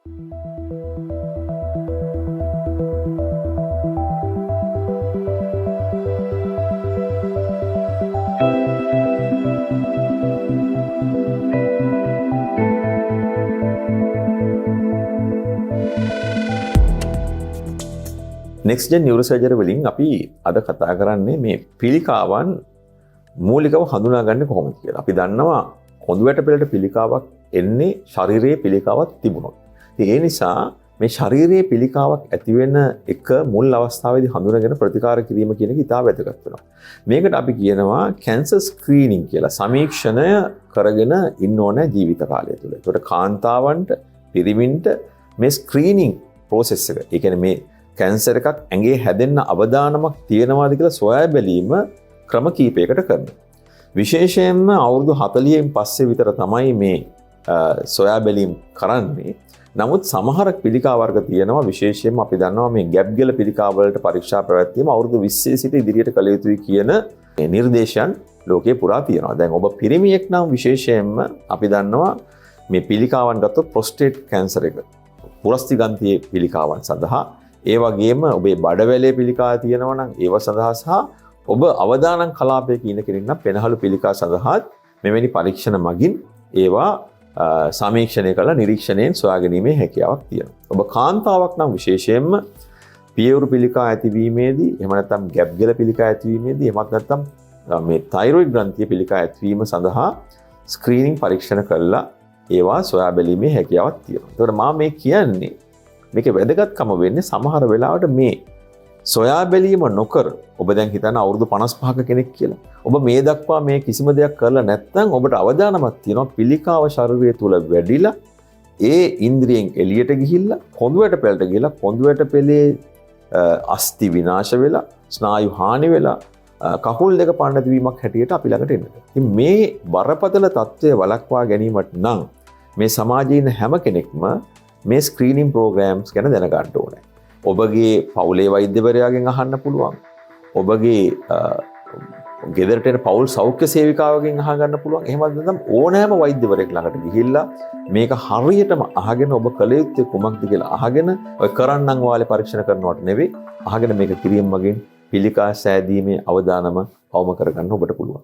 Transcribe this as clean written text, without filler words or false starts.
next gen neurosurgery වලින් අපි අද කතා කරන්නේ මේ පිළිකාවන් මූලිකව හඳුනාගන්නේ කොහොමද කියලා. අපි දන්නවා කොඳු වැට පෙළට පිළිකාවක් එන්නේ ශරීරයේ පිළිකාවක් තිබුණොත්. ඒ නිසා මේ ශරීරයේ පිළිකාවක් ඇති වෙන එක මුල් අවස්ථාවේදී හඳුනාගෙන ප්‍රතිකාර කිරීම කියන එක ඉතාම වැදගත් වෙනවා. මේකට අපි කියනවා කැන්සර් ස්ක්‍රීනින් කියලා. සමීක්ෂණය කරගෙන ඉන්න ඕනේ ජීවිත කාලය තුළ. ඒකට කාන්තාවන්ට, පිරිමින්ට මේ ස්ක්‍රීනින් process එක. ඒ කියන්නේ මේ කැන්සර් එකක් ඇඟේ හැදෙන්න අවදානමක් තියෙනවාද කියලා සොයා බැලීම ක්‍රම කීපයකට කරනවා. විශේෂයෙන්ම අවුරුදු 40න් පස්සේ විතර තමයි මේ සොයා බැලීම් කරන්නේ. නමුත් සමහර පිළිකා වර්ග තියෙනවා විශේෂයෙන්ම අපි දන්නවා මේ ගැප් ගෙල පිළිකා වලට පරීක්ෂා පැවැත්වීම අවුරුදු 20 සිට ඉදිරියට කළ යුතුයි කියන නිර්දේශයන් ලෝකේ පුරා තියෙනවා. දැන් ඔබ පිරිමියෙක් නම් විශේෂයෙන්ම අපි දන්නවා මේ පිළිකාවන් ගත්තොත් ප්‍රොස්ටේට් කැන්සර් එක පුරස්තිගන්තියේ පිළිකාවන් සඳහා ඒ වගේම ඔබේ බඩවැලේ පිළිකා තියෙනවා නම් ඒව සඳහා සහ ඔබ අවදානම් කලාපයක ඉන්න කෙනෙක් නම් පෙනහළු පිළිකා සඳහා මෙවැනි පරීක්ෂණ මගින් ඒවා සමීක්ෂණය කරලා නිරීක්ෂණයෙන් සොයාගැනීමේ හැකියාවක් තියෙනවා. ඔබ කාන්තාවක් නම් විශේෂයෙන්ම පියවරු පිළිකා ඇතිවීමේදී එහෙම නැත්නම් ගැප් ගෙල පිළිකා ඇතිවීමේදී එහෙමත් නැත්නම් මේ තයිරොයිඩ් ග්‍රන්ථිය පිළිකා ඇතිවීම සඳහා ස්ක්‍රීනින් පරීක්ෂණ කරලා ඒවා සොයා බැලීමේ හැකියාවක් තියෙනවා. ඒකට මම මේ කියන්නේ මේකේ වැදගත්කම වෙන්නේ සමහර වෙලාවට මේ සොයා බැලීම නොකර ඔබ දැන් හිතන්න අවුරුදු 55ක කෙනෙක් කියලා. ඔබ මේ දක්වා මේ කිසිම දෙයක් කරලා නැත්නම් ඔබට අවදානමක් තියෙනවා පිළිකාව ශරීරය තුල වැඩිලා ඒ ඉන්ද්‍රියෙන් එළියට ගිහිල්ලා කොඳු වැට පෙළට ගිහිල්ලා කොඳු වැට පෙළේ අස්ථි විනාශ වෙලා ස්නායු හානි වෙලා කකුල් දෙක පන්නත වීමක් හැටියට අපි ළඟට එනවා. ඉතින් මේ බරපතල තත්ත්වය වළක්වා ගැනීමට නම් මේ සමාජයේ ඉන්න හැම කෙනෙක්ම මේ ස්ක්‍රීනින් ප්‍රෝග්‍රෑම්ස් ගැන දැනගන්න ඕනේ. ඔබගේ පවුලේ වෛද්‍යවරයාගෙන් අහන්න පුළුවන්. ඔබගේ ගෙදරට එන පවුල් සෞඛ්‍ය සේවිකාවගෙන් අහගන්න පුළුවන්. එහෙම නැත්නම් ඕනෑම වෛද්‍යවරයෙක් ළඟට ගිහිල්ලා මේක හරියටම අහගෙන ඔබ කළ යුත්තේ කුමක්ද කියලා අහගෙන ඔය කරන්නම් වාලේ පරීක්ෂණ කරනවට නෙවෙයි අහගෙන මේක කිරීම මගින් පිළිකා සෑදීමේ අවදානම අවම කරගන්න ඔබට පුළුවන්.